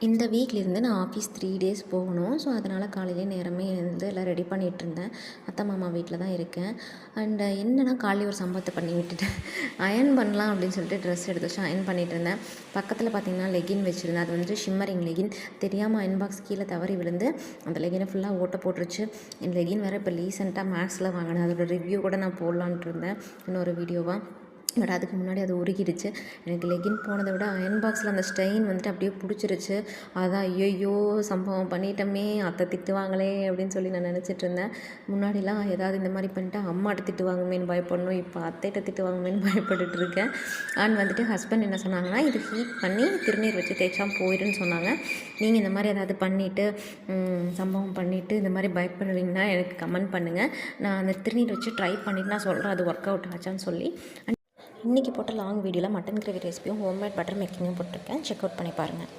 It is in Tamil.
இந்த வீக்லேருந்து நான் ஆஃபீஸ் 3 டேஸ் போகணும். ஸோ அதனால் காலையிலே நேரமே எழுந்து எல்லாம் ரெடி பண்ணிகிட்ருந்தேன். அத்தை மாமா வீட்டில் தான் இருக்கேன். அண்ட் என்னென்னா காலையிலே ஒரு சம்பவத்தை பண்ணி விட்டுட்டேன். அயர்ன் பண்ணலாம் அப்படின்னு சொல்லிட்டு ட்ரெஸ் எடுத்து வச்சு அயர்ன் பண்ணிகிட்ருந்தேன். பக்கத்தில் பார்த்திங்கன்னா லெகின் வச்சுருந்தேன். அது வந்துட்டு ஷிம்மரிங் லெகின். தெரியாமல் அயர்ன் பாக்ஸ் கீழே தவறி விழுந்து அந்த லெகினை ஃபுல்லாக ஓட்ட போட்டுருச்சு. இந்த லெகின் வேறு இப்போ ரீசெண்டாக மேக்ஸில் வாங்கினேன். அதோட ரிவ்யூ கூட நான் போடலான்ட்டு இருந்தேன் இன்னொரு வீடியோவாக. பட் அதுக்கு முன்னாடி அது உருகிடுச்சு. எனக்கு லெகின் போனதை விட அயர்ன் பாக்ஸில் அந்த ஸ்டெயின் வந்துட்டு அப்படியே பிடிச்சிருச்சு. அதான் ஐயையோ சம்பவம் பண்ணிட்டோமே, அத்தை திட்டுவாங்களே அப்படின்னு சொல்லி நான் நினச்சிட்ருந்தேன். முன்னாடிலாம் ஏதாவது இந்த மாதிரி பண்ணிட்டா அம்மாட்ட திட்டுவாங்கமேன்னு பயப்படணும், இப்போ அத்தைகிட்ட திட்டுவாங்கமேன்னு பயப்பட்டுட்டு இருக்கேன். அண்ட் வந்துட்டு ஹஸ்பண்ட் என்ன சொன்னாங்கன்னா, இது ஹீட் பண்ணி திருநீர் வச்சு தேய்ச்சா போயிடுன்னு சொன்னாங்க. நீங்கள் இந்த மாதிரி ஏதாவது பண்ணிவிட்டு சம்பவம் பண்ணிவிட்டு இந்த மாதிரி பயப்படுவீங்கன்னா எனக்கு கமெண்ட் பண்ணுங்கள். நான் அந்த திருநீர் வச்சு ட்ரை பண்ணிவிட்டு நான் சொல்கிறேன் அது ஒர்க் அவுட் ஆச்சான்னு சொல்லி. இன்றைக்கி போட்ட லாங் வீடியோவில் மட்டன் கிரேவி ரெசிபியும் ஹோம்மேட் பட்டர் மேக்கிங்கும் போட்டிருக்கேன். செக் அவுட் பண்ணி பாருங்கள்.